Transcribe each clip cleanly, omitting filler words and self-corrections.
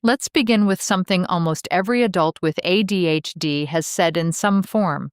Let's begin with something almost every adult with ADHD has said in some form.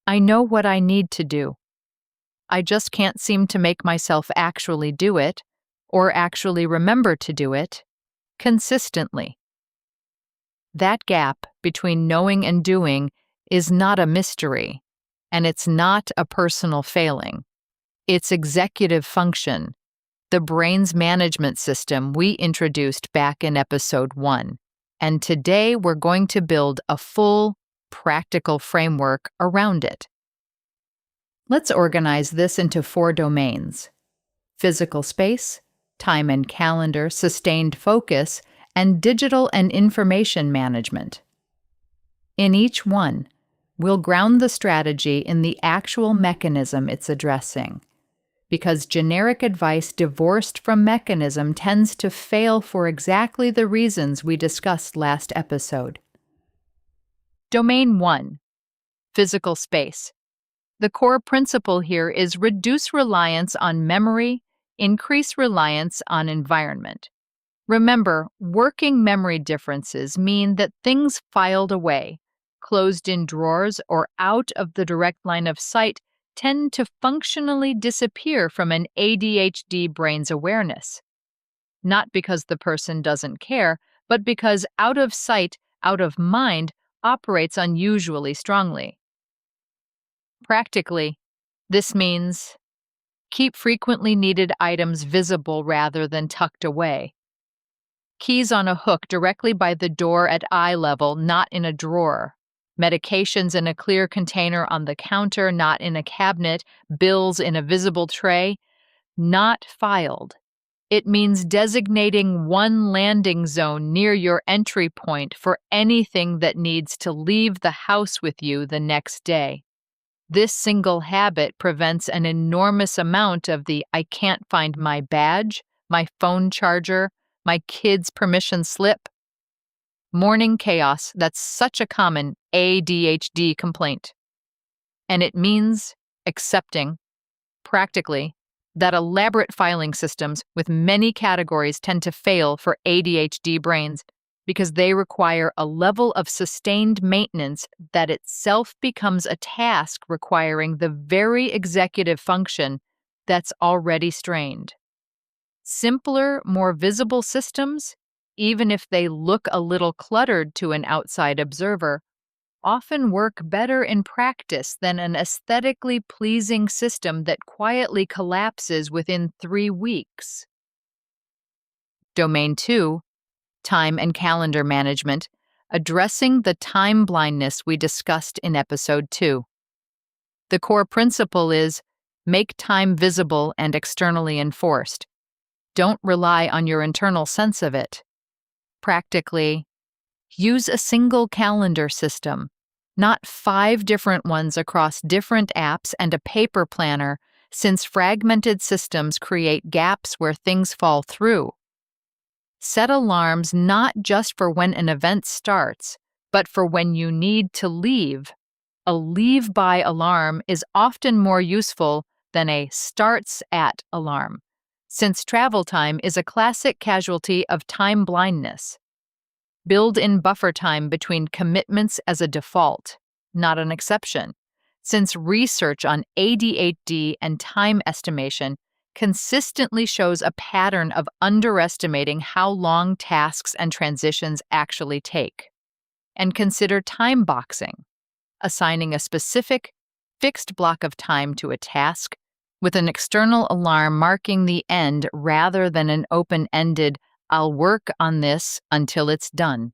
I know what I need to do. I just can't seem to make myself actually do it, or actually remember to do it, consistently. That gap between knowing and doing is not a mystery, and it's not a personal failing. It's executive function, the brain's management system we introduced back in episode 1. And today we're going to build a full, practical framework around it. Let's organize this into 4 domains: physical space, time and calendar, sustained focus, and digital and information management. In each one, we'll ground the strategy in the actual mechanism it's addressing, because generic advice divorced from mechanism tends to fail for exactly the reasons we discussed last episode. Domain 1, physical space. The core principle here is reduce reliance on memory, increase reliance on environment. Remember, working memory differences mean that things filed away, closed in drawers, or out of the direct line of sight tend to functionally disappear from an ADHD brain's awareness. Not because the person doesn't care, but because out of sight, out of mind operates unusually strongly. Practically, this means keep frequently needed items visible rather than tucked away. Keys on a hook directly by the door at eye level, not in a drawer. Medications in a clear container on the counter, not in a cabinet. Bills in a visible tray, not filed. It means designating one landing zone near your entry point for anything that needs to leave the house with you the next day. This single habit prevents an enormous amount of the I can't find my badge, my phone charger, my kid's permission slip morning chaos that's such a common ADHD complaint. And it means accepting, practically, that elaborate filing systems with many categories tend to fail for ADHD brains because they require a level of sustained maintenance that itself becomes a task requiring the very executive function that's already strained. Simpler, more visible systems, even if they look a little cluttered to an outside observer, often work better in practice than an aesthetically pleasing system that quietly collapses within 3 weeks. Domain 2, time and calendar management, addressing the time blindness we discussed in episode 2. The core principle is make time visible and externally enforced. Don't rely on your internal sense of it. Practically, use a single calendar system, not 5 different ones across different apps and a paper planner, since fragmented systems create gaps where things fall through. Set alarms not just for when an event starts, but for when you need to leave. A leave-by alarm is often more useful than a starts-at alarm, since travel time is a classic casualty of time blindness. Build in buffer time between commitments as a default, not an exception, since research on ADHD and time estimation consistently shows a pattern of underestimating how long tasks and transitions actually take. And consider time boxing, assigning a specific, fixed block of time to a task, with an external alarm marking the end rather than an open-ended, I'll work on this until it's done,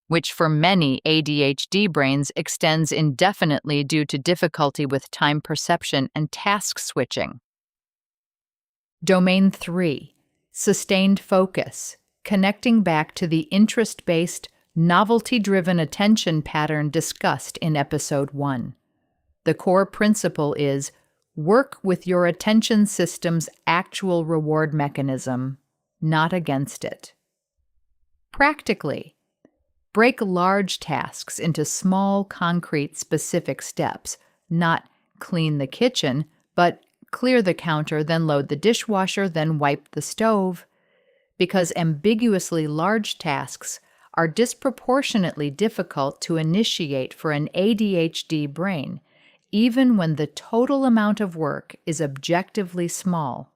which for many ADHD brains extends indefinitely due to difficulty with time perception and task switching. Domain 3, sustained focus, connecting back to the interest-based, novelty-driven attention pattern discussed in episode 1. The core principle is work with your attention system's actual reward mechanism, not against it. Practically, break large tasks into small, concrete, specific steps, not clean the kitchen, but clear the counter, then load the dishwasher, then wipe the stove. because ambiguously large tasks are disproportionately difficult to initiate for an ADHD brain, even when the total amount of work is objectively small.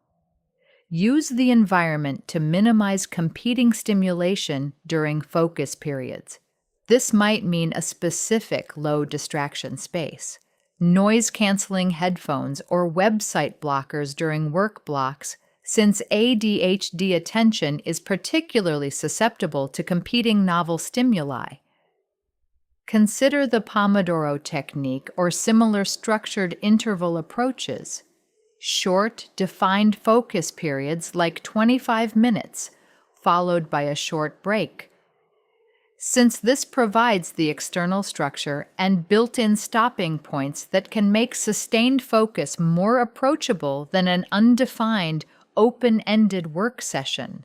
Use the environment to minimize competing stimulation during focus periods. This might mean a specific low distraction space, noise-canceling headphones, or website blockers during work blocks, since ADHD attention is particularly susceptible to competing novel stimuli. Consider the Pomodoro technique or similar structured interval approaches. Short, defined focus periods like 25 minutes, followed by a short break. Since this provides the external structure and built-in stopping points that can make sustained focus more approachable than an undefined, open-ended work session.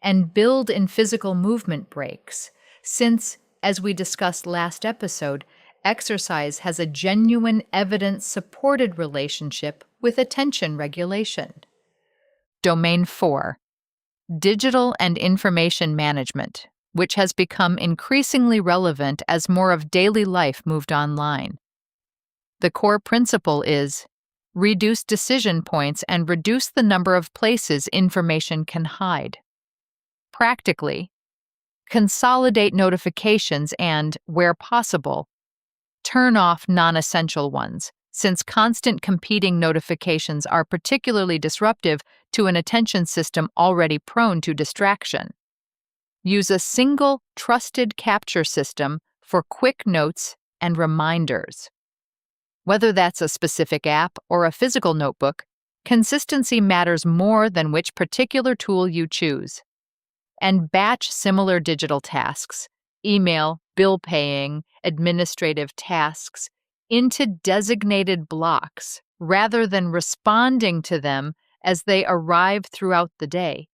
And build in physical movement breaks, since, as we discussed last episode, exercise has a genuine evidence-supported relationship with attention regulation. Domain 4. Digital and information management, which has become increasingly relevant as more of daily life moved online. The core principle is reduce decision points and reduce the number of places information can hide. Practically, consolidate notifications and, where possible, turn off non-essential ones, since constant competing notifications are particularly disruptive to an attention system already prone to distraction. Use a single, trusted capture system for quick notes and reminders. Whether that's a specific app or a physical notebook, consistency matters more than which particular tool you choose. And batch similar digital tasks, email, bill paying, administrative tasks, into designated blocks rather than responding to them as they arrive throughout the day,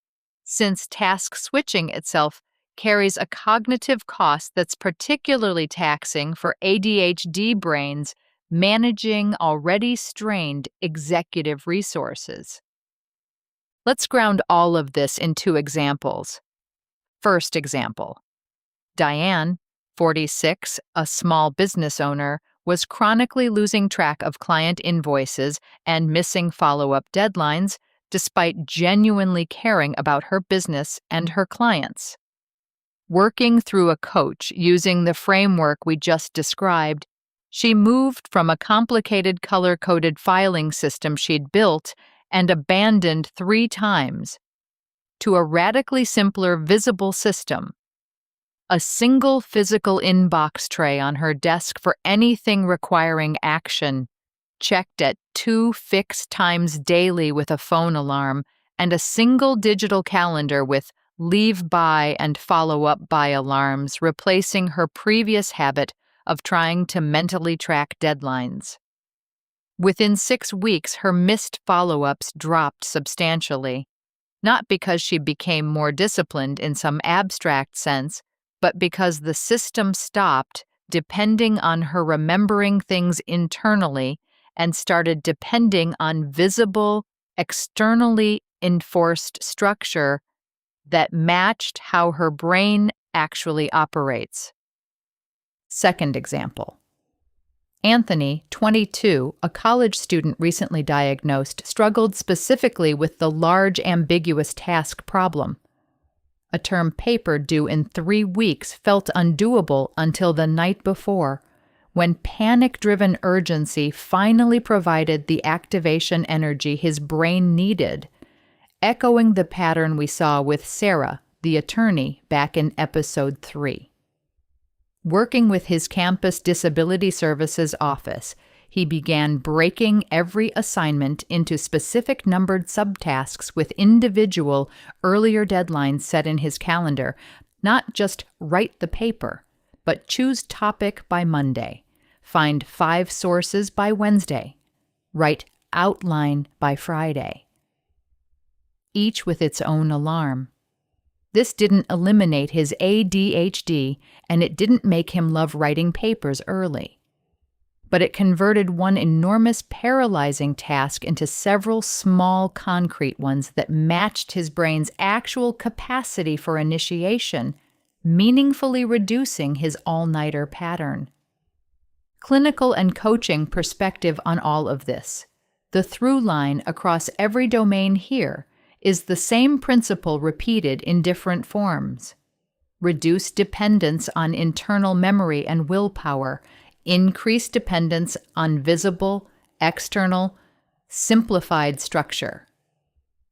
since task switching itself carries a cognitive cost that's particularly taxing for ADHD brains managing already strained executive resources. Let's ground all of this in 2 examples. First example. Diane, 46, a small business owner, was chronically losing track of client invoices and missing follow-up deadlines despite genuinely caring about her business and her clients. Working through a coach using the framework we just described, she moved from a complicated color-coded filing system she'd built and abandoned 3 times to a radically simpler visible system. A single physical inbox tray on her desk for anything requiring action, checked at 2 fixed times daily with a phone alarm, and a single digital calendar with leave by and follow up by alarms, replacing her previous habit of trying to mentally track deadlines. Within 6 weeks, her missed follow-ups dropped substantially, not because she became more disciplined in some abstract sense, but because the system stopped depending on her remembering things internally and started depending on visible, externally enforced structure that matched how her brain actually operates. Second example. Anthony, 22, a college student recently diagnosed, struggled specifically with the large ambiguous task problem. A term paper due in 3 weeks felt undoable until the night before, when panic-driven urgency finally provided the activation energy his brain needed, echoing the pattern we saw with Sarah, the attorney, back in episode 3. Working with his campus disability services office, he began breaking every assignment into specific numbered subtasks with individual, earlier deadlines set in his calendar. Not just write the paper, but choose topic by Monday, find 5 sources by Wednesday, write outline by Friday. Each with its own alarm. This didn't eliminate his ADHD, and it didn't make him love writing papers early. but it converted one enormous paralyzing task into several small concrete ones that matched his brain's actual capacity for initiation, meaningfully reducing his all-nighter pattern. Clinical and coaching perspective on all of this. The through line across every domain here is the same principle repeated in different forms. Reduce dependence on internal memory and willpower, increase dependence on visible, external, simplified structure.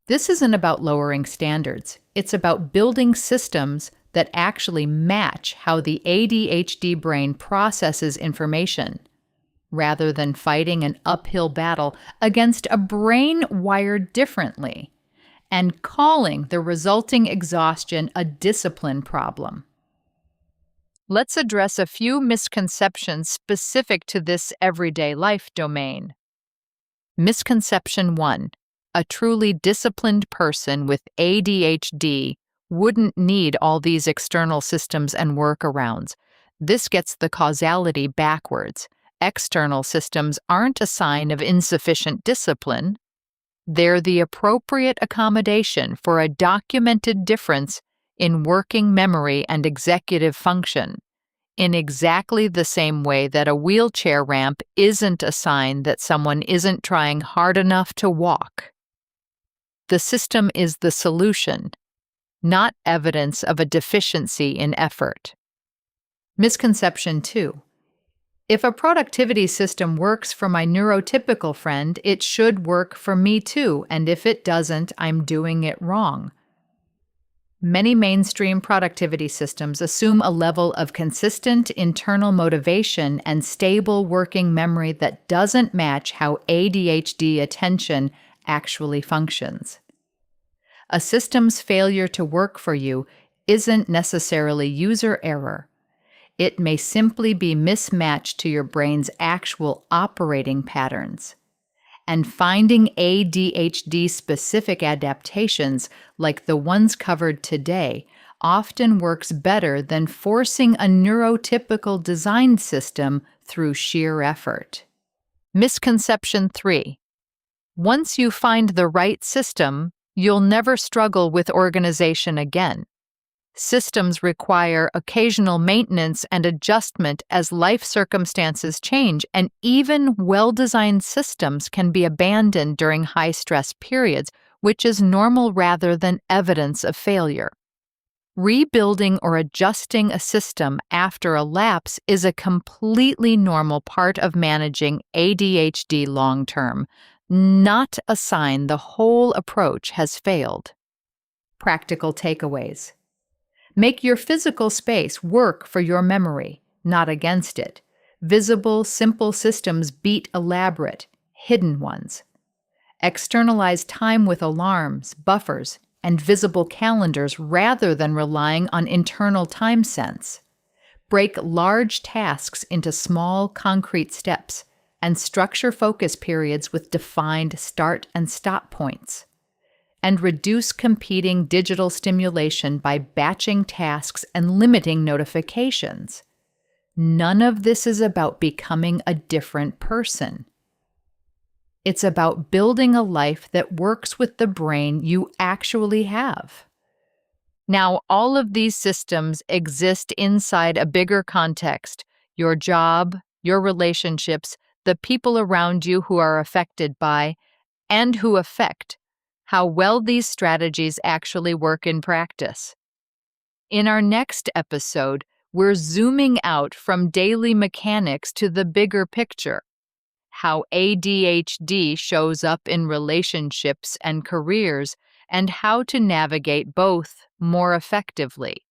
This isn't about lowering standards. It's about building systems that actually match how the ADHD brain processes information, rather than fighting an uphill battle against a brain wired differently and calling the resulting exhaustion a discipline problem. Let's address a few misconceptions specific to this everyday life domain. Misconception 1. A truly disciplined person with ADHD wouldn't need all these external systems and workarounds. This gets the causality backwards. External systems aren't a sign of insufficient discipline. They're the appropriate accommodation for a documented difference in working memory and executive function, in exactly the same way that a wheelchair ramp isn't a sign that someone isn't trying hard enough to walk. The system is the solution, not evidence of a deficiency in effort. Misconception 2. If a productivity system works for my neurotypical friend, it should work for me too, and if it doesn't, I'm doing it wrong. Many mainstream productivity systems assume a level of consistent internal motivation and stable working memory that doesn't match how ADHD attention actually functions. A system's failure to work for you isn't necessarily user error. It may simply be mismatched to your brain's actual operating patterns. And finding ADHD-specific adaptations, like the ones covered today, often works better than forcing a neurotypical design system through sheer effort. Misconception 3. Once you find the right system, you'll never struggle with organization again. Systems require occasional maintenance and adjustment as life circumstances change, and even well-designed systems can be abandoned during high-stress periods, which is normal rather than evidence of failure. Rebuilding or adjusting a system after a lapse is a completely normal part of managing ADHD long-term, not a sign the whole approach has failed. Practical takeaways. Make your physical space work for your memory, not against it. Visible, simple systems beat elaborate, hidden ones. Externalize time with alarms, buffers, and visible calendars rather than relying on internal time sense. Break large tasks into small, concrete steps, and structure focus periods with defined start and stop points. And reduce competing digital stimulation by batching tasks and limiting notifications. None of this is about becoming a different person. It's about building a life that works with the brain you actually have. Now, all of these systems exist inside a bigger context: your job, your relationships, the people around you who are affected by, and who affect how well these strategies actually work in practice. In our next episode, we're zooming out from daily mechanics to the bigger picture: how ADHD shows up in relationships and careers, and how to navigate both more effectively.